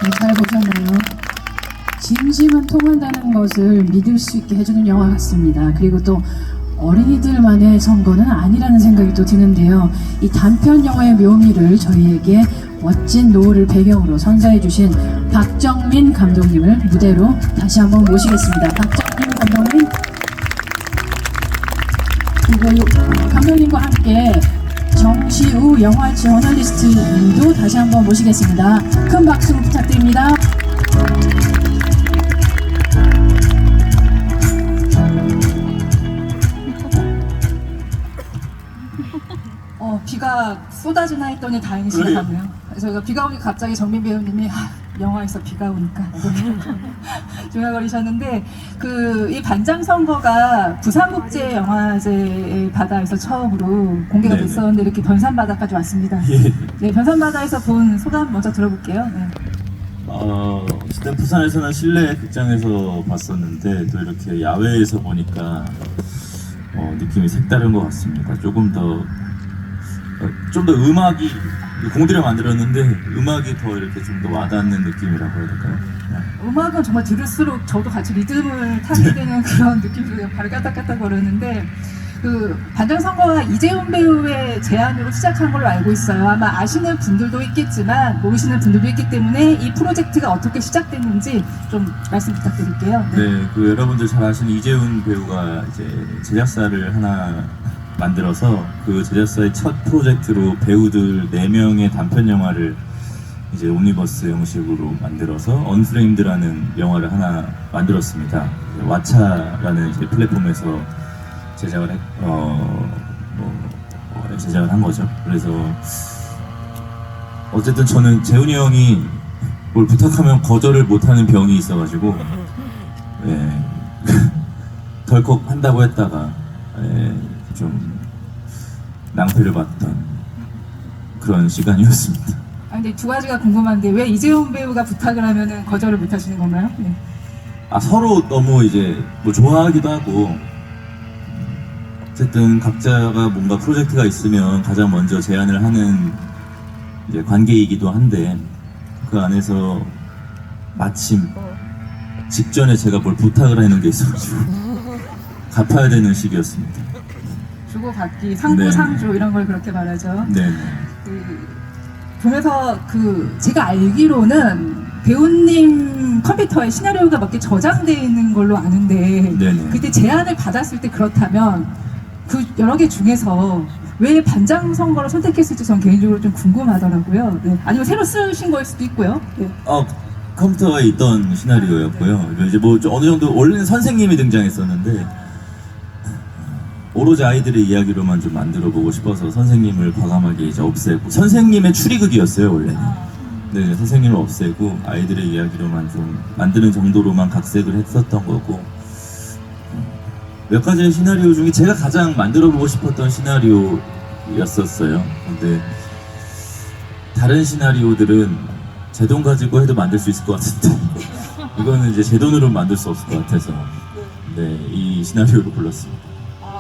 네, 잘 보셨나요? 진심은 통한다는 것을 믿을 수 있게 해주는 영화 같습니다. 그리고 또 어린이들만의 선거는 아니라는 생각이 또 드는데요. 이 단편 영화의 묘미를 저희에게 멋진 노을을 배경으로 선사해 주신 박정민 감독님을 무대로 다시 한번 모시겠습니다. 박정민 감독님, 그리고 감독님과 함께 정시우 영화 저널리스트님도 다시 한번 모시겠습니다. 큰 박수 부탁드립니다. 비가 쏟아지나 했더니 다행히 지나갔네요. 저희가 비가 오니 갑자기 정민 배우님이 영화에서 비가 오니까 중얼거리셨는데 이 반장 선거가 부산국제영화제 바다에서 처음으로 공개가 네네. 됐었는데 이렇게 변산바다까지 왔습니다. 예. 네, 변산바다에서 본 소감 먼저 들어볼게요. 네. 어쨌든 부산에서는 실내 극장에서 봤었는데 또 이렇게 야외에서 보니까 느낌이 색다른 것 같습니다. 조금 더 음악이 공들여 만들었는데 음악이 더 이렇게 좀 더 와닿는 느낌이라고 해야 될까요? 음악은 정말 들을수록 저도 같이 리듬을 타게 되는 그런 느낌이 발가닥가닥 거리는데 반장 선거가 이재훈 배우의 제안으로 시작한 걸로 알고 있어요. 아마 아시는 분들도 있겠지만 모르시는 분들도 있기 때문에 이 프로젝트가 어떻게 시작됐는지 좀 말씀 부탁드릴게요. 네, 여러분들 잘 아시는 이재훈 배우가 이제 제작사를 하나 만들어서 그 제작사의 첫 프로젝트로 배우들 4명의 단편 영화를 이제 옴니버스 형식으로 만들어서 언프레임드라는 영화를 하나 만들었습니다. 왓챠라는 이제 플랫폼에서 제작을 제작을 한 거죠. 그래서 어쨌든 저는 재훈이 형이 뭘 부탁하면 거절을 못하는 병이 있어가지고 덜컥 한다고 했다가 좀 낭패를 봤던 그런 시간이었습니다. 근데 두 가지가 궁금한데 왜 이재훈 배우가 부탁을 하면은 거절을 못 하시는 건가요? 네. 서로 너무 이제 좋아하기도 하고 어쨌든 각자가 뭔가 프로젝트가 있으면 가장 먼저 제안을 하는 이제 관계이기도 한데 그 안에서 마침 직전에 제가 뭘 부탁을 하는 게 있어가지고 갚아야 되는 시기였습니다. 주고받기, 상부, 네네. 상조 이런 걸 그렇게 말하죠. 네. 보면서 제가 알기로는 배우님 컴퓨터에 시나리오가 몇 개 저장되어 있는 걸로 아는데 네네. 그때 제안을 받았을 때 그렇다면 그 여러 개 중에서 왜 반장 선거를 선택했을지 전 개인적으로 좀 궁금하더라고요. 네. 아니면 새로 쓰신 거일 수도 있고요. 네. 컴퓨터에 있던 시나리오였고요. 이제 어느 정도 원래는 선생님이 등장했었는데 오로지 아이들의 이야기로만 좀 만들어보고 싶어서 선생님을 과감하게 이제 없애고 선생님의 추리극이었어요 원래는. 네, 선생님을 없애고 아이들의 이야기로만 좀 만드는 정도로만 각색을 했었던 거고 몇 가지의 시나리오 중에 제가 가장 만들어보고 싶었던 시나리오였었어요. 근데 다른 시나리오들은 제 돈 가지고 해도 만들 수 있을 것 같은데 이거는 이제 제 돈으로 만들 수 없을 것 같아서 이 시나리오를 불렀습니다.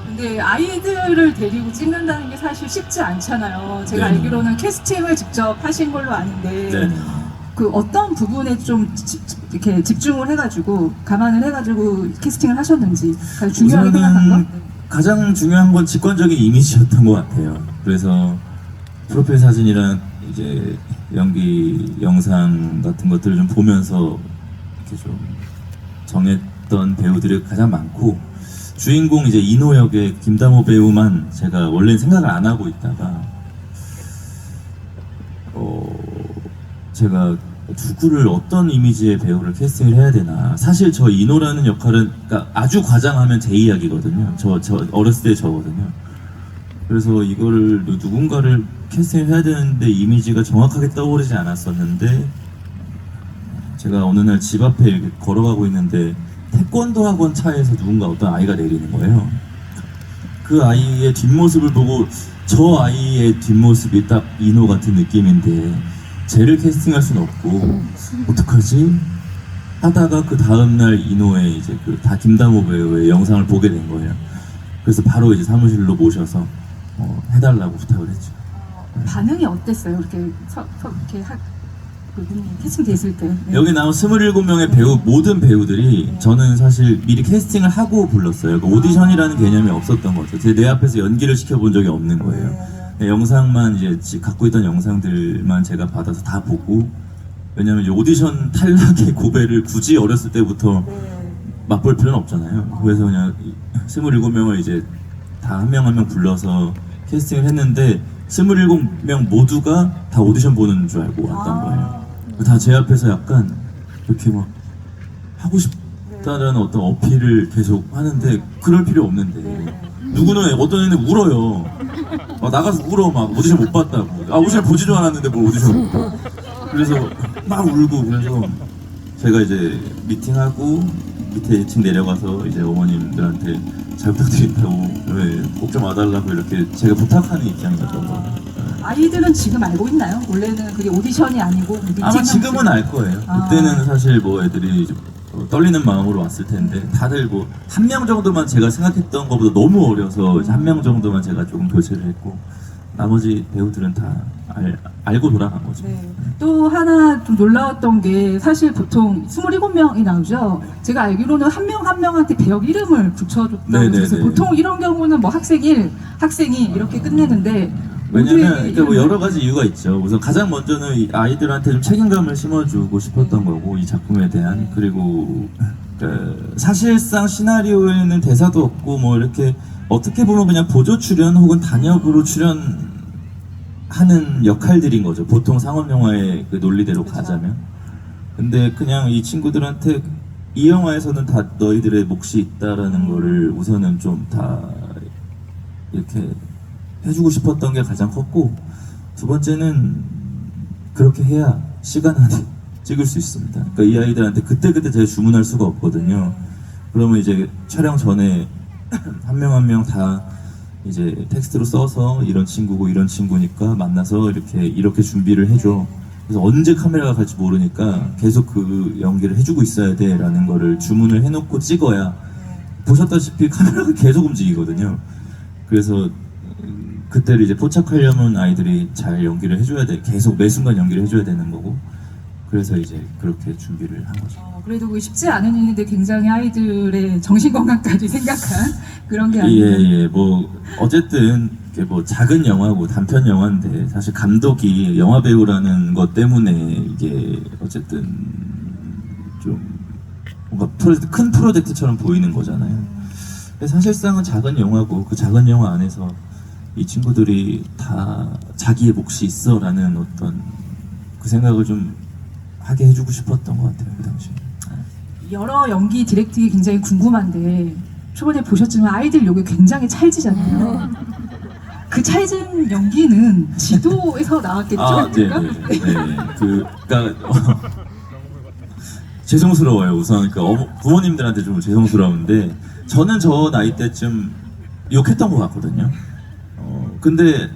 근데 아이들을 데리고 찍는다는 게 사실 쉽지 않잖아요. 제가 네네. 알기로는 캐스팅을 직접 하신 걸로 아는데 네네. 어떤 부분에 좀 이렇게 집중을 해가지고 감안을 해가지고 캐스팅을 하셨는지 가장 중요하게 생각한 건? 가장 중요한 건 직관적인 이미지였던 것 같아요. 그래서 프로필 사진이랑 이제 연기 영상 같은 것들을 좀 보면서 이렇게 좀 정했던 배우들이 가장 많고 주인공 이제 인호 역의 김다모 배우만 제가 원래 생각을 안 하고 있다가 제가 누구를 어떤 이미지의 배우를 캐스팅을 해야 되나. 사실 저 인호라는 역할은 그러니까 아주 과장하면 제 이야기거든요. 저 어렸을 때 저거든요. 그래서 이거를 누군가를 캐스팅을 해야 되는데 이미지가 정확하게 떠오르지 않았었는데 제가 어느 날 집 앞에 이렇게 걸어가고 있는데 태권도 학원 차에서 누군가 어떤 아이가 내리는 거예요. 그 아이의 뒷모습을 보고 저 아이의 뒷모습이 딱 인호 같은 느낌인데 쟤를 캐스팅할 순 없고 어떡하지? 하다가 그 다음날 인호의 이제 다 김다모 배우의 영상을 보게 된 거예요. 그래서 바로 이제 사무실로 모셔서 해달라고 부탁을 했죠. 반응이 어땠어요? 이렇게 그분이 캐스팅돼 있을 때. 네. 여기 나온 27명의 배우 모든 배우들이 저는 사실 미리 캐스팅을 하고 불렀어요. 그 오디션이라는 개념이 없었던 거죠. 내 앞에서 연기를 시켜본 적이 없는 거예요. 영상만 이제 갖고 있던 영상들만 제가 받아서 다 보고, 왜냐면 이제 오디션 탈락의 고배를 굳이 어렸을 때부터 맛볼 필요는 없잖아요. 그래서 그냥 27명을 이제 다 한 명 한 명 불러서 캐스팅을 했는데 27명 모두가 다 오디션 보는 줄 알고 왔던 거예요. 다 제 앞에서 약간 이렇게 막 하고 싶다라는 어떤 어필을 계속 하는데 그럴 필요 없는데 누구는 어떤 애는 울어요. 막 나가서 울어. 막 오디션 못 봤다고. 아 오디션 보지도 않았는데 뭘 오디션 못 봐. 그래서 막 울고. 그래서 제가 이제 미팅하고 밑에 1층 내려가서 이제 어머님들한테 잘 부탁드린다고 꼭 좀 와달라고 이렇게 제가 부탁하는 입장이었던 거예요. 아이들은 지금 알고 있나요? 원래는 그게 오디션이 아니고 미팅 아마 지금은 알 거예요. 아. 그때는 사실 뭐 애들이 좀 떨리는 마음으로 왔을 텐데 다들 뭐 한 명 정도만 제가 생각했던 것보다 너무 어려서 한 명 정도만 제가 조금 교체를 했고 나머지 배우들은 다 알고 돌아간 거죠. 네. 또 하나 좀 놀라웠던 게 사실 보통 27명이 나오죠. 제가 알기로는 한 명 한 명한테 배역 이름을 붙여줬다고 네네네. 해서 보통 이런 경우는 뭐 학생 1, 학생이 이렇게 끝내는데 왜냐면 모두에게 그러니까 뭐 이름을- 여러 가지 이유가 있죠. 우선 가장 먼저는 이 아이들한테 좀 책임감을 심어주고 싶었던 거고 이 작품에 대한. 그리고 사실상 시나리오에는 대사도 없고 뭐 이렇게 어떻게 보면 그냥 보조 출연 혹은 단역으로 출연하는 역할들인 거죠. 보통 상업 영화의 그 논리대로 가자면. 근데 그냥 이 친구들한테 이 영화에서는 다 너희들의 몫이 있다라는 거를 우선은 좀 다 이렇게 해주고 싶었던 게 가장 컸고, 두 번째는 그렇게 해야 시간 안에 찍을 수 있습니다. 그러니까 이 아이들한테 그때그때 제가 주문할 수가 없거든요. 그러면 이제 촬영 전에 한 명 한 명 다 이제 텍스트로 써서 이런 친구고 이런 친구니까 만나서 이렇게 준비를 해줘. 그래서 언제 카메라가 갈지 모르니까 계속 그 연기를 해주고 있어야 돼라는 거를 주문을 해놓고 찍어야, 보셨다시피 카메라가 계속 움직이거든요. 그래서 그때를 이제 포착하려면 아이들이 잘 연기를 해줘야 돼. 계속 매 순간 연기를 해줘야 되는 거고. 그래서 이제 그렇게 준비를 한 거죠. 그래도 그게 쉽지 않은 일인데 굉장히 아이들의 정신 건강까지 생각한 그런 게 아니에요. 예. 뭐 어쨌든 이게 뭐 작은 영화고 단편 영화인데 사실 감독이 영화 배우라는 것 때문에 이게 어쨌든 좀 뭔가 큰 프로젝트처럼 보이는 거잖아요. 근데 사실상은 작은 영화고 그 작은 영화 안에서 이 친구들이 다 자기의 몫이 있어라는 어떤 그 생각을 좀 하게 해주고 싶었던 것 같아요, 그 당시에. 여러 연기 디렉팅이 굉장히 궁금한데 초반에 보셨지만 아이들 요게 굉장히 찰지잖아요. 그 찰진 연기는 지도에서 나왔겠죠? 아, 네. 그러니까 죄송스러워요. 우선 그러니까 부모님들한테 좀 죄송스러운데 저는 저 나이 때쯤 욕했던 것 같거든요. 근데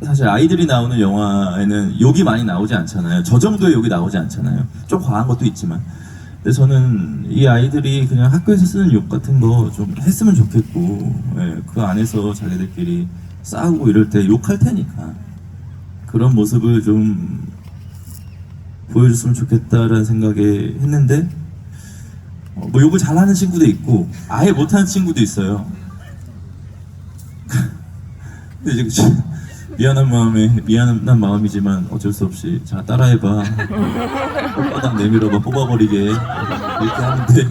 사실 아이들이 나오는 영화에는 욕이 많이 나오지 않잖아요. 저 정도의 욕이 나오지 않잖아요. 좀 과한 것도 있지만. 근데 저는 이 아이들이 그냥 학교에서 쓰는 욕 같은 거 좀 했으면 좋겠고, 예, 그 안에서 자기들끼리 싸우고 이럴 때 욕할 테니까 그런 모습을 좀 보여줬으면 좋겠다라는 생각에 했는데, 뭐 욕을 잘하는 친구도 있고 아예 못하는 친구도 있어요. 근데 이제 미안한 마음이지만 어쩔 수 없이 자 따라해봐, 혓바닥 내밀어봐, 뽑아버리게 이렇게 하는데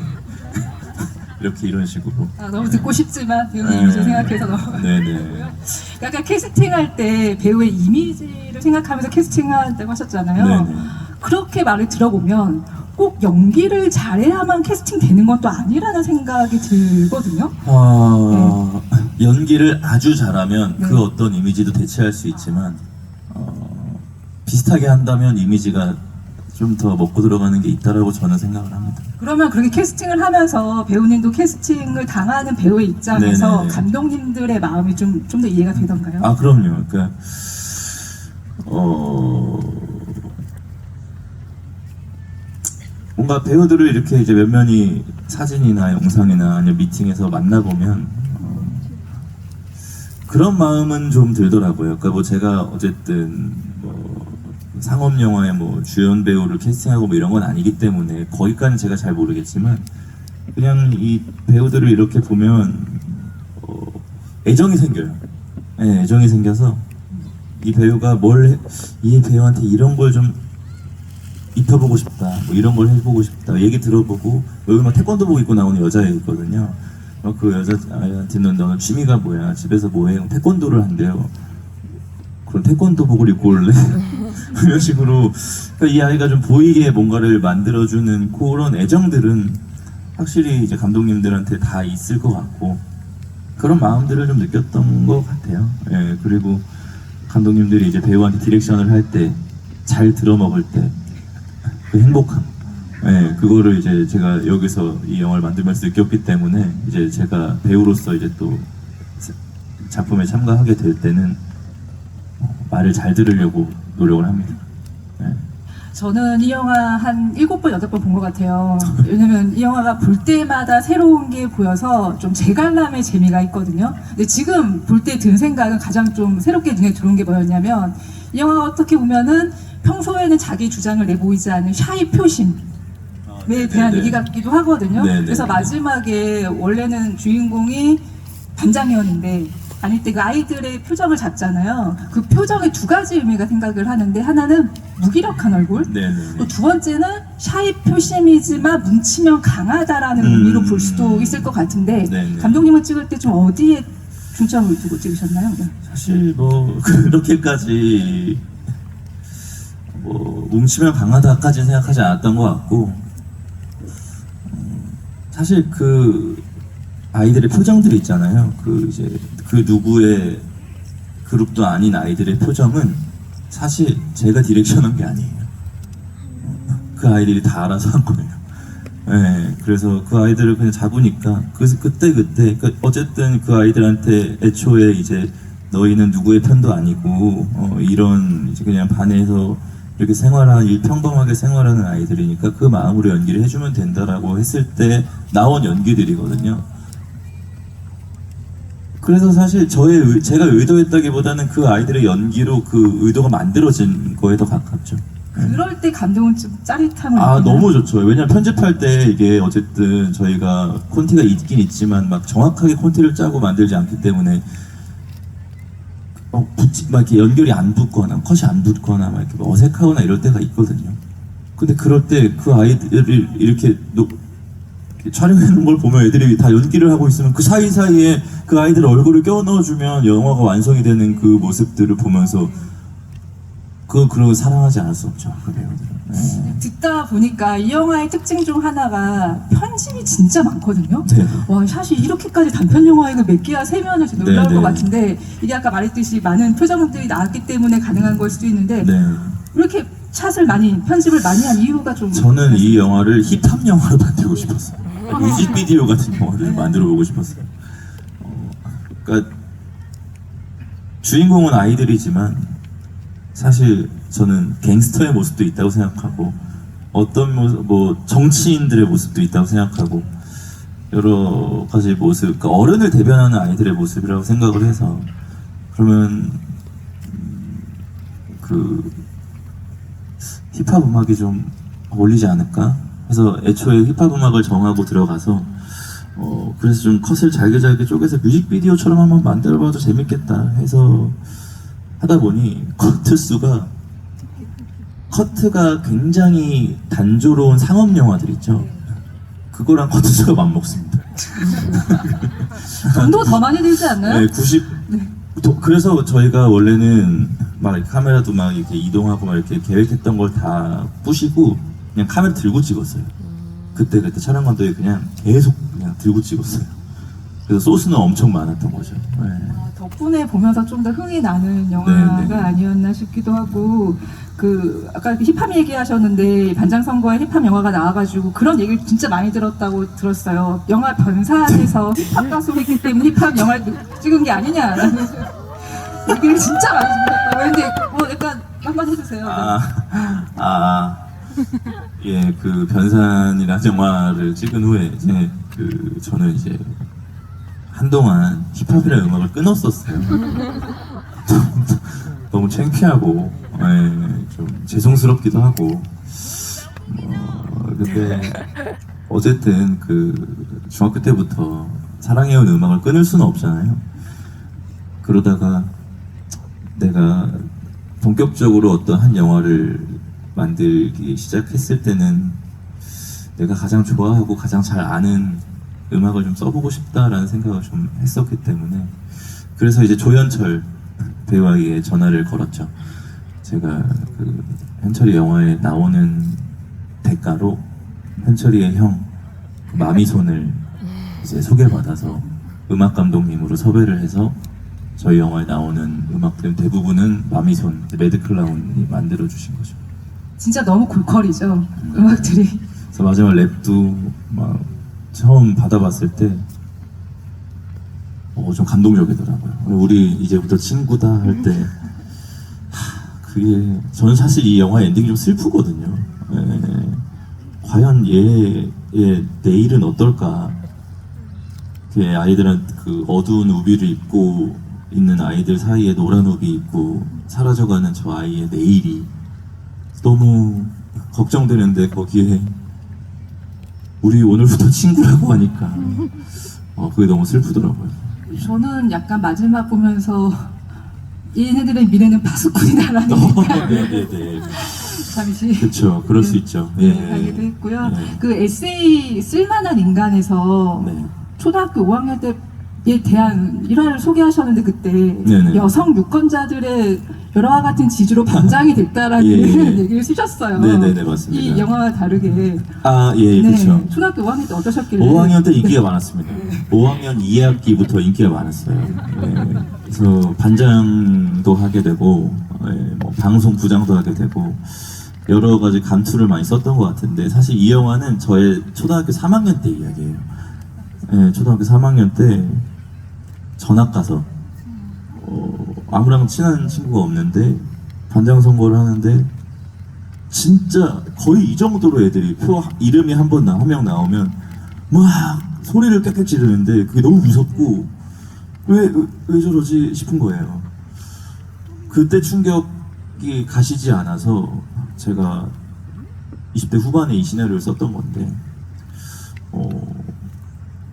이렇게 이런 식으로. 너무 듣고 싶지만 배우님 이미지 생각해서 너무. 네네. 약간 캐스팅할 때 배우의 이미지를 생각하면서 캐스팅한다고 하셨잖아요. 네네. 그렇게 말을 들어보면 꼭 연기를 잘해야만 캐스팅 되는 건 또 아니라는 생각이 들거든요. 연기를 아주 잘하면 네. 그 어떤 이미지도 대체할 수 있지만 비슷하게 한다면 이미지가 좀 더 먹고 들어가는 게 있다라고 저는 생각을 합니다. 그러면 그렇게 캐스팅을 하면서 배우님도 캐스팅을 당하는 배우의 입장에서 네네네. 감독님들의 마음이 좀 더 이해가 되던가요? 아 그럼요. 그러니까 뭔가 배우들을 이렇게 이제 면면이 사진이나 영상이나 아니면 미팅에서 만나보면 그런 마음은 좀 들더라고요. 그러니까 뭐 제가 어쨌든 뭐 상업 영화의 뭐 주연 배우를 캐스팅하고 뭐 이런 건 아니기 때문에 거기까지는 제가 잘 모르겠지만 그냥 이 배우들을 이렇게 보면 애정이 생겨요. 네, 애정이 생겨서 이 배우가 이 배우한테 이런 걸 좀 입혀보고 싶다, 뭐 이런 걸 해보고 싶다, 얘기 들어보고 여기 막 태권도복 입고 나오는 여자애 있거든요. 그 여자아이한테는 너는 취미가 뭐야? 집에서 뭐해? 태권도를 한대요. 그럼 태권도복을 입고 올래? 이런 식으로 그러니까 이 아이가 좀 보이게 뭔가를 만들어주는 그런 애정들은 확실히 이제 감독님들한테 다 있을 것 같고 그런 마음들을 좀 느꼈던 것 같아요. 예, 그리고 감독님들이 이제 배우한테 디렉션을 할 때 잘 들어먹을 때 그 행복함, 예, 그거를 이제 제가 여기서 이 영화를 만들면서 느꼈기 때문에 이제 제가 배우로서 이제 또 작품에 참가하게 될 때는 말을 잘 들으려고 노력을 합니다. 예. 저는 이 영화 한 7번, 8번 본 것 같아요. 왜냐면 이 영화가 볼 때마다 새로운 게 보여서 좀 재관람의 재미가 있거든요. 근데 지금 볼 때 든 생각은 가장 좀 새롭게 눈에 들어온 게 뭐였냐면 이 영화가 어떻게 보면은 평소에는 자기 주장을 내보이지 않는 샤이 표심에 대한 네네. 얘기 같기도 하거든요. 네네. 그래서 마지막에 원래는 주인공이 반장이었는데 아닐 때 그 아이들의 표정을 잡잖아요. 그 표정에 두 가지 의미가 생각을 하는데 하나는 무기력한 얼굴, 네네. 또 두 번째는 샤이 표심이지만 뭉치면 강하다라는 의미로 볼 수도 있을 것 같은데 네네. 감독님은 찍을 때 좀 어디에 중점을 두고 찍으셨나요? 네. 사실 뭐 그렇게까지 뭐 뭉치면 강하다까지 생각하지 않았던 것 같고 사실 그 아이들의 표정들이 있잖아요. 그 이제 그 누구의 그룹도 아닌 아이들의 표정은 사실 제가 디렉션한 게 아니에요. 그 아이들이 다 알아서 한 거예요. 네, 그래서 그 아이들을 그냥 잡으니까 그때 그러니까 어쨌든 그 아이들한테 애초에 이제 너희는 누구의 편도 아니고 이런 이제 그냥 반에서 이렇게 평범하게 생활하는 아이들이니까 그 마음으로 연기를 해주면 된다라고 했을 때 나온 연기들이거든요. 그래서 사실 제가 의도했다기보다는 그 아이들의 연기로 그 의도가 만들어진 거에 더 가깝죠. 그럴 때 감독은 좀 짜릿함을 너무 좋죠. 왜냐면 편집할 때 이게 어쨌든 저희가 콘티가 있긴 있지만 막 정확하게 콘티를 짜고 만들지 않기 때문에 막 이렇게 연결이 안 붙거나 컷이 안 붙거나 막 이렇게 어색하거나 이럴 때가 있거든요. 근데 그럴 때 그 아이들을 이렇게 촬영하는 걸 보면 애들이 다 연기를 하고 있으면 그 사이사이에 그 아이들 얼굴을 껴 넣어주면 영화가 완성이 되는 그 모습들을 보면서 그걸 사랑하지 않을 수 없죠. 그 배우들은. 네. 듣다 보니까 이 영화의 특징 중 하나가 편집이 진짜 많거든요. 네. 와, 사실 이렇게까지 단편 영화가 몇 개야 세면은 좀 놀라울 네, 것 네. 같은데 이게 아까 말했듯이 많은 표정들이 나왔기 때문에 가능한 걸 수도 있는데 네. 이렇게 편집을 많이 한 이유가 좀 저는 이 영화를 힙합 영화로 만들고 싶었어요. 뮤직비디오 같은 영화를 만들어 보고 싶었어요. 그러니까 주인공은 아이들이지만 사실 저는 갱스터의 모습도 있다고 생각하고 어떤 모습, 뭐 정치인들의 모습도 있다고 생각하고 여러 가지 모습, 그러니까 어른을 대변하는 아이들의 모습이라고 생각을 해서 그러면 그 힙합 음악이 좀 어울리지 않을까? 해서 애초에 힙합 음악을 정하고 들어가서 그래서 좀 컷을 잘게 쪼개서 뮤직비디오처럼 한번 만들어봐도 재밌겠다 해서 하다 보니 커트가 굉장히 단조로운 상업 영화들 있죠. 그거랑 커트수가 맞먹습니다. 돈도 더 많이 들지 않나요? 네, 그래서 저희가 원래는 막 카메라도 막 이렇게 이동하고 막 이렇게 계획했던 걸 다 부시고 그냥 카메라 들고 찍었어요. 그때 촬영 감독이 그냥 계속 그냥 들고 찍었어요. 그래서 소스는 엄청 많았던 거죠. 네. 덕분에 보면서 좀 더 흥이 나는 영화가 네, 네. 아니었나 싶기도 하고 아까 힙합 얘기하셨는데 반장선거에 힙합 영화가 나와가지고 그런 얘기를 진짜 많이 들었다고 들었어요. 영화 변산에서 힙합 가수가 있기 때문에 힙합 영화를 찍은 게 아니냐라는 얘기를 진짜 많이 들었다고 했는데 약간 한번 해주세요. 예, 그 변산이라는 영화를 찍은 후에 이제 저는 이제 한동안 힙합이라는 음악을 끊었었어요. 너무 창피하고 좀 죄송스럽기도 하고. 근데 어쨌든 그 중학교 때부터 사랑해온 음악을 끊을 수는 없잖아요. 그러다가 내가 본격적으로 어떤 한 영화를 만들기 시작했을 때는 내가 가장 좋아하고 가장 잘 아는 음악을 좀 써보고 싶다라는 생각을 좀 했었기 때문에, 그래서 이제 조현철 배우에게 전화를 걸었죠. 제가 그 현철이 영화에 나오는 대가로 현철이의 형 마미손을 이제 소개받아서 음악 감독님으로 섭외를 해서 저희 영화에 나오는 음악들 대부분은 마미손, 레드클라운이 만들어 주신 거죠. 진짜 너무 골컬이죠. 음악들이. 그래서 마지막 랩도 막 처음 받아봤을 때 좀 감동적이더라고요. 우리 이제부터 친구다 할 때 그게, 저는 사실 이 영화 엔딩이 좀 슬프거든요. 과연 얘의 내일은 어떨까? 그 아이들은 그 어두운 우비를 입고 있는 아이들 사이에 노란 우비 입고 사라져가는 저 아이의 내일이 너무 걱정되는데, 거기에 우리 오늘부터 친구라고 하니까 그게 너무 슬프더라고요. 저는 약간 마지막 보면서 얘네들의 미래는 파수꾼이다라는 생각 네네네. 잠시 그렇죠. 그럴 수 있죠. 하기도 했고요. 네. 그 에세이 쓸만한 인간에서 네. 초등학교 5학년 때에 대한 일화를 소개하셨는데, 그때 네네. 여성 유권자들의 여러와 같은 지주로 반장이 됐다라는 예. 얘기를 쓰셨어요. 네네네, 맞습니다. 이 영화와 다르게. 예, 그렇죠. 초등학교 5학년 때 어떠셨길래? 5학년 때 인기가 많았습니다. 5학년 2학기부터 인기가 많았어요. 그래서 반장도 하게 되고, 뭐 방송 부장도 하게 되고, 여러 가지 감투를 많이 썼던 것 같은데, 사실 이 영화는 저의 초등학교 3학년 때 이야기예요. 초등학교 3학년 때 전학 가서 아무랑 친한 친구가 없는데 반장 선거를 하는데, 진짜 거의 이 정도로 애들이 이름이 한 명 나오면 막 소리를 꽥꽥 지르는데, 그게 너무 무섭고 왜 저러지 싶은 거예요. 그때 충격이 가시지 않아서 제가 20대 후반에 이 시나리오를 썼던 건데,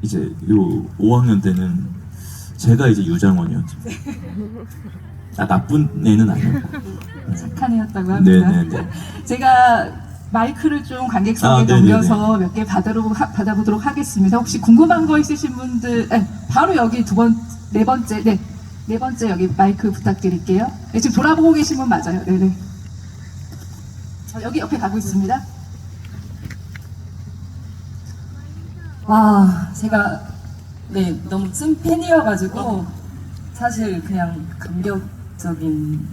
이제 요 5학년 때는 제가 이제 유장원이었죠. 나쁜 애는 아니었고. 착한 애였다고 합니다. 네네네. 제가 마이크를 좀 관객석에 네네네. 넘겨서 몇 개 받아보도록 하겠습니다. 혹시 궁금한 거 있으신 분들, 바로 여기 네 번째 여기 마이크 부탁드릴게요. 네, 지금 돌아보고 계신 분 맞아요. 네네. 여기 옆에 가고 있습니다. 와, 제가 너무 찐 팬이어가지고 사실 그냥 감격적인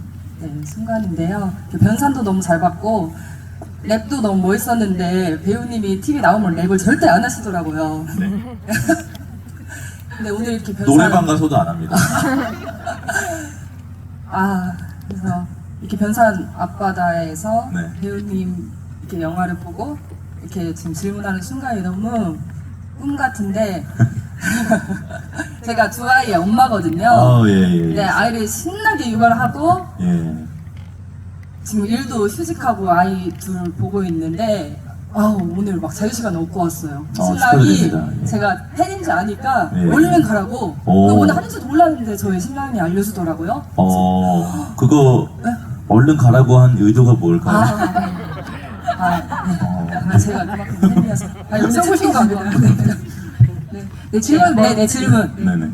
순간인데요. 변산도 너무 잘 봤고 랩도 너무 멋있었는데, 배우님이 TV 나오면 랩을 절대 안 하시더라고요. 근데 오늘 이렇게 변산 노래방 가서도 안 합니다. 그래서 이렇게 변산 앞바다에서 네. 배우님 이렇게 영화를 보고 이렇게 지금 질문하는 순간이 너무 꿈 같은데 제가 두 아이의 엄마거든요. 예. 네, 아이를 신나게 육아하고 예. 지금 일도 휴직하고 아이 둘 보고 있는데, 오늘 막 자유시간 얻고 왔어요. 신랑이 축하드립니다. 예. 제가 팬인지 아니까 예. 얼른 가라고. 오늘 하는지도 몰랐는데 저희 신랑이 알려주더라고요. 그거 얼른 가라고 한 의도가 뭘까요? 제가 그만큼 팬이어서. 오늘 써보신 겁니다. 네, 질문. 네, 질문. 네네.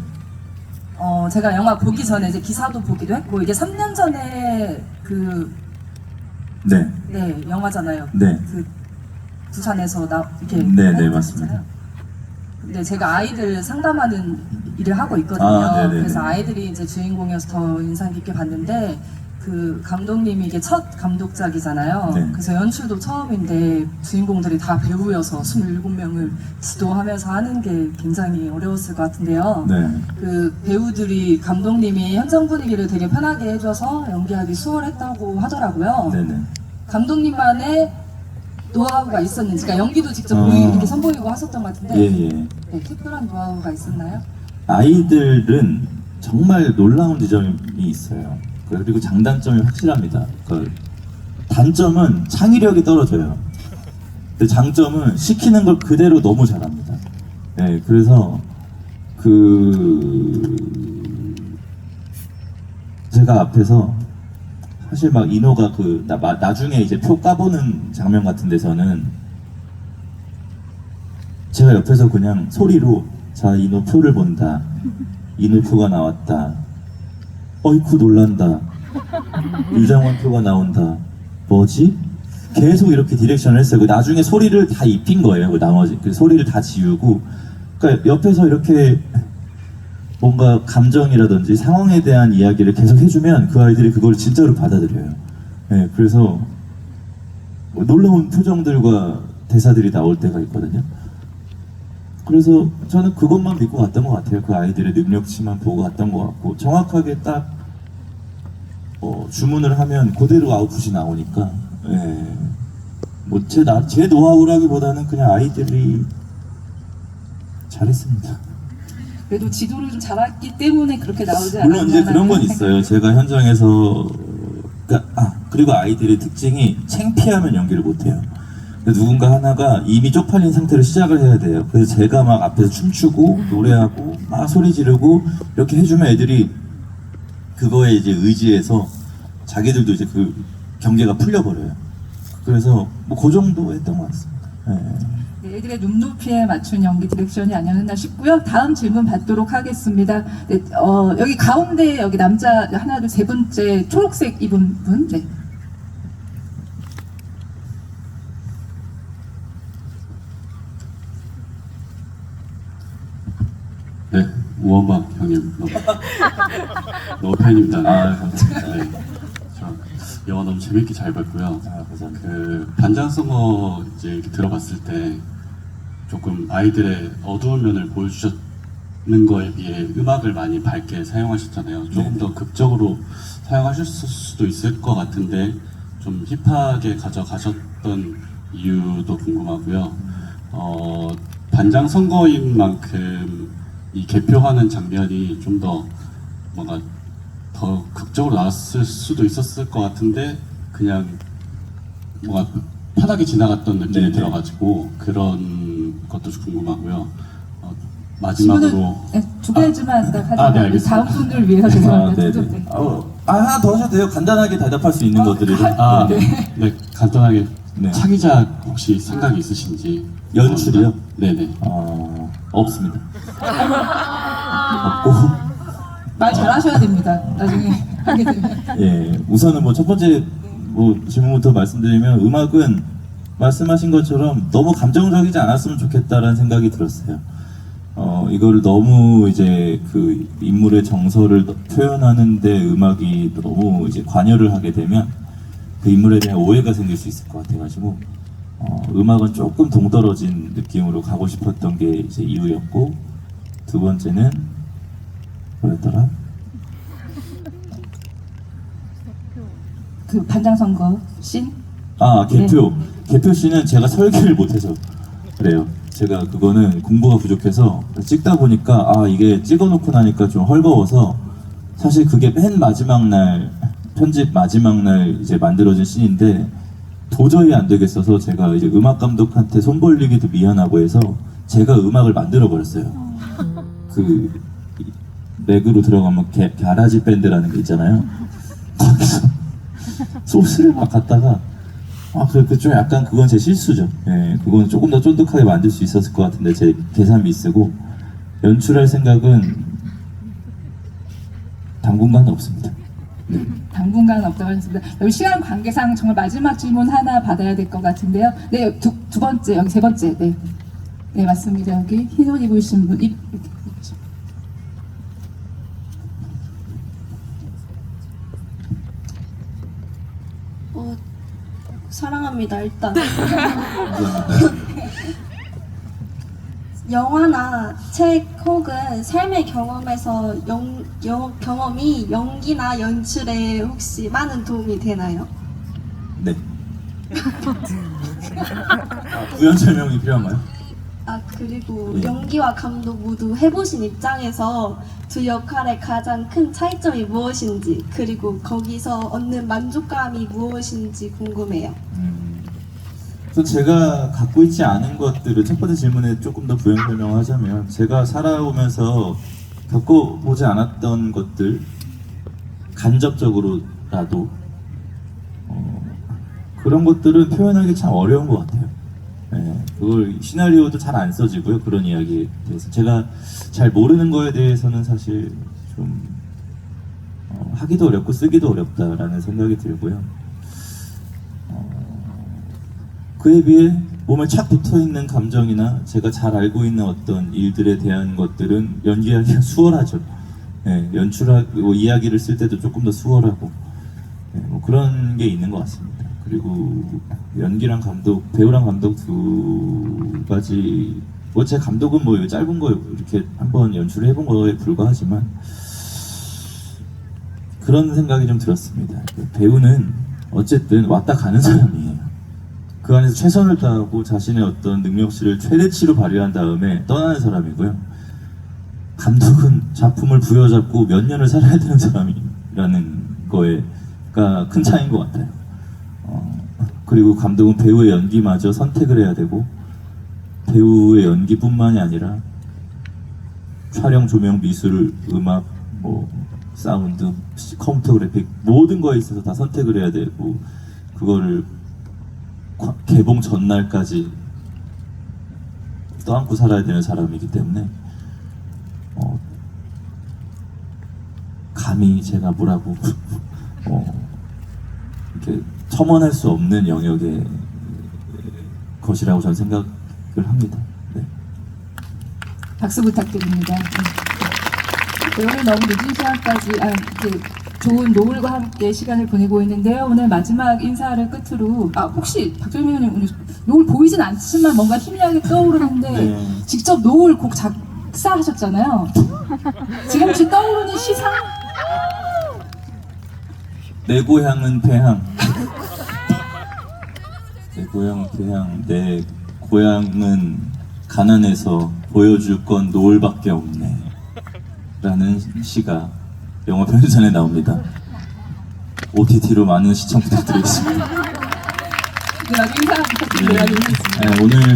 제가 영화 보기 전에 이제 기사도 보기도 했고, 이게 3년 전에 네. 영화잖아요. 네. 그 부산에서 이렇게 네, 했잖아요. 맞습니다. 근데 제가 아이들 상담하는 일을 하고 있거든요. 네네네. 그래서 아이들이 이제 주인공이어서 더 인상 깊게 봤는데, 그 감독님이 이게 첫 감독작이잖아요. 네. 그래서 연출도 처음인데 주인공들이 다 배우여서 27명을 지도하면서 하는 게 굉장히 어려웠을 것 같은데요. 네. 그 배우들이 감독님이 현장 분위기를 되게 편하게 해줘서 연기하기 수월했다고 하더라고요. 네네. 감독님만의 노하우가 있었는지, 그러니까 연기도 직접 이렇게 선보이고 하셨던 것 같은데, 예. 특별한 노하우가 있었나요? 아이들은 정말 놀라운 지점이 있어요. 그리고 장단점이 확실합니다. 단점은 창의력이 떨어져요. 근데 장점은 시키는 걸 그대로 너무 잘합니다. 네, 그래서 제가 앞에서 사실 막 인호가 나중에 이제 표 까보는 장면 같은 데서는 제가 옆에서 그냥 소리로 자 인호 표를 본다. 인호 표가 나왔다. 어이쿠 놀란다. 유정원 표가 나온다. 뭐지? 계속 이렇게 디렉션을 했어요. 나중에 소리를 다 입힌 거예요. 나머지 소리를 다 지우고, 그러니까 옆에서 이렇게 뭔가 감정이라든지 상황에 대한 이야기를 계속 해주면 그 아이들이 그걸 진짜로 받아들여요. 네, 그래서 놀라운 표정들과 대사들이 나올 때가 있거든요. 그래서 저는 그것만 믿고 갔던 것 같아요. 그 아이들의 능력치만 보고 갔던 것 같고, 정확하게 딱 주문을 하면 그대로 아웃풋이 나오니까, 예. 제 노하우라기보다는 그냥 아이들이 잘했습니다. 그래도 지도를 좀 잘했기 때문에 그렇게 나오지 않았나. 물론 이제 그런 건 있어요. 제가 현장에서 그리고 아이들의 특징이 창피하면 연기를 못해요. 누군가 하나가 이미 쪽팔린 상태로 시작을 해야 돼요. 그래서 제가 막 앞에서 춤추고 노래하고 막 소리 지르고 이렇게 해주면 애들이 그거에 이제 의지해서 자기들도 이제 그 경계가 풀려버려요. 그래서 뭐 그 정도 했던 것 같습니다. 네, 애들의 눈높이에 맞춘 연기 디렉션이 아니었나 싶고요. 다음 질문 받도록 하겠습니다. 네, 여기 가운데 여기 남자 하나 둘 세 번째 초록색 입은 분. 네. 네, 우원박 형님 너무 팬입니다. 감사합니다. 네, 저 영화 너무 재밌게 잘 봤고요. 감사합니다. 반장성어 이제 이렇게 들어봤을 때 조금 아이들의 어두운 면을 보여주셨는 거에 비해 음악을 많이 밝게 사용하셨잖아요. 조금 더 극적으로 사용하실 수도 있을 것 같은데 좀 힙하게 가져가셨던 이유도 궁금하고요. 반장 선거인 만큼 이 개표하는 장면이 좀 더 뭔가 더 극적으로 나왔을 수도 있었을 것 같은데 그냥 뭔가 편하게 지나갔던 느낌이 네네. 들어가지고 그런 것도 좀 궁금하고요. 마지막으로 네, 두 가지만 딱 네, 하자면 알겠습니다. 다음 분들 위해서 죄송합니다. 네네. 네. 하나 더 하셔도 돼요. 간단하게 대답할 수 있는 것들이라. 네, 간단하게 네. 차기작 혹시 생각이 있으신지. 연출이요? 네네. 없습니다. 없고, 말 잘하셔야 됩니다. 나중에 하게 되면. 예, 우선은 뭐 첫 번째 질문부터 말씀드리면 음악은 말씀하신 것처럼 너무 감정적이지 않았으면 좋겠다라는 생각이 들었어요. 이거를 너무 이제 그 인물의 정서를 표현하는데 음악이 너무 이제 관여를 하게 되면 그 인물에 대한 오해가 생길 수 있을 것 같아가지고 음악은 조금 동떨어진 느낌으로 가고 싶었던 게 이제 이유였고, 두 번째는 뭐였더라? 그 반장 선거 씬. 개표 씨는 제가 설계를 못해서 그래요. 제가 그거는 공부가 부족해서 찍다 보니까 이게 찍어놓고 나니까 좀 헐거워서, 사실 그게 맨 마지막 날 편집 마지막 날 이제 만들어진 씬인데 도저히 안 되겠어서 제가 이제 음악 감독한테 손 벌리기도 미안하고 해서 제가 음악을 만들어 버렸어요. 그 맥으로 들어가면 가라지 밴드라는 게 있잖아요. 거기서 소스를 막 갖다가 좀 약간 그건 제 실수죠. 예, 그건 조금 더 쫀득하게 만들 수 있었을 것 같은데 제 계산 미스고, 연출할 생각은 당분간은 없습니다. 네. 당분간 없다고 하셨습니다. 여기 시간 관계상 정말 마지막 질문 하나 받아야 될 것 같은데요. 네, 두 번째, 여기 세 번째. 네, 네 맞습니다. 여기 흰 옷 입으신 분. 사랑합니다. 일단 영화나 책 혹은 삶의 경험에서 경험이 연기나 연출에 혹시 많은 도움이 되나요? 네. 구현 설명이 필요한가요? 그리고 네. 연기와 감독 모두 해보신 입장에서 두 역할의 가장 큰 차이점이 무엇인지, 그리고 거기서 얻는 만족감이 무엇인지 궁금해요. 또 제가 갖고 있지 않은 것들을 첫 번째 질문에 조금 더 부연 설명을 하자면, 제가 살아오면서 겪어보지 않았던 것들, 간접적으로라도 그런 것들은 표현하기 참 어려운 것 같아요. 그걸 시나리오도 잘 안 써지고요. 그런 이야기에 대해서 제가 잘 모르는 거에 대해서는 사실 좀 하기도 어렵고 쓰기도 어렵다라는 생각이 들고요. 그에 비해 몸에 착 붙어있는 감정이나 제가 잘 알고 있는 어떤 일들에 대한 것들은 연기하기가 수월하죠. 연출하고 이야기를 쓸 때도 조금 더 수월하고 뭐 그런 게 있는 것 같습니다. 그리고 연기랑 감독, 배우랑 감독 두 가지, 뭐 제 감독은 뭐 짧은 거 이렇게 한번 연출을 해본 거에 불과하지만 그런 생각이 좀 들었습니다. 배우는 어쨌든 왔다 가는 사람이에요. 그 안에서 최선을 다하고 자신의 어떤 능력치를 최대치로 발휘한 다음에 떠나는 사람이고요. 감독은 작품을 부여잡고 몇 년을 살아야 되는 사람이라는 거에가 큰 차이인 것 같아요. 그리고 감독은 배우의 연기마저 선택을 해야 되고, 배우의 연기뿐만이 아니라 촬영, 조명, 미술, 음악, 뭐 사운드, 컴퓨터 그래픽 모든 거에 있어서 다 선택을 해야 되고, 그거를 개봉 전날까지 떠안고 살아야 되는 사람이기 때문에 감히 제가 뭐라고 이렇게 첨언할 수 없는 영역의 것이라고 저는 생각을 합니다. 네. 박수 부탁드립니다. 네, 오늘 너무 늦은 시간까지 좋은 노을과 함께 시간을 보내고 있는데요. 오늘 마지막 인사를 끝으로 혹시 박정민 의원님 오늘 노을 보이진 않지만 뭔가 희미하게 떠오르는데 네. 직접 노을 곡 작사하셨잖아요. 지금 혹시 떠오르는 시상? 내 고향은 배향. 내 고향은 배향. 내 고향은 가난해서 보여줄 건 노을밖에 없네. 라는 시가 영화 편집전에 나옵니다. OTT로 많은 시청 부탁드리겠습니다. 네, 나도 인사 부탁드리겠습니다. 네, 오늘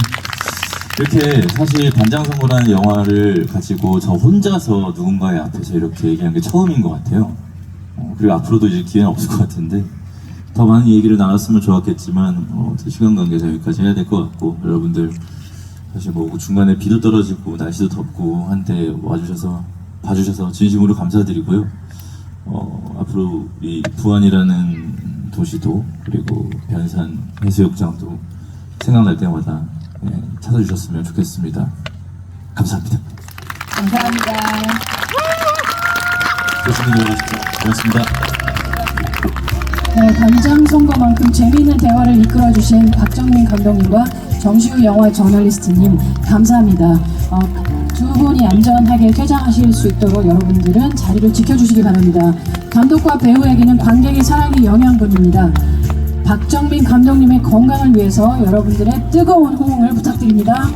이렇게 사실 반장선거라는 영화를 가지고 저 혼자서 누군가의 앞에서 이렇게 얘기한 게 처음인 것 같아요. 그리고 앞으로도 이제 기회는 없을 것 같은데 더 많은 얘기를 나눴으면 좋았겠지만 시간 관계에서 여기까지 해야 될 것 같고, 여러분들 사실 뭐 중간에 비도 떨어지고 날씨도 덥고 한데 봐주셔서 진심으로 감사드리고요. 앞으로 이 부안이라는 도시도 그리고 변산 해수욕장도 생각날 때마다 찾아주셨으면 좋겠습니다. 감사합니다. 감사합니다. 교수님 고맙습니다. 네, 단장 선거만큼 재미있는 대화를 이끌어주신 박정민 감독님과 정시우 영화 저널리스트님 감사합니다. 두 분이 안전하게 퇴장하실 수 있도록 여러분들은 자리를 지켜주시기 바랍니다. 감독과 배우에게는 관객의 사랑이 영양분입니다. 박정민 감독님의 건강을 위해서 여러분들의 뜨거운 호응을 부탁드립니다.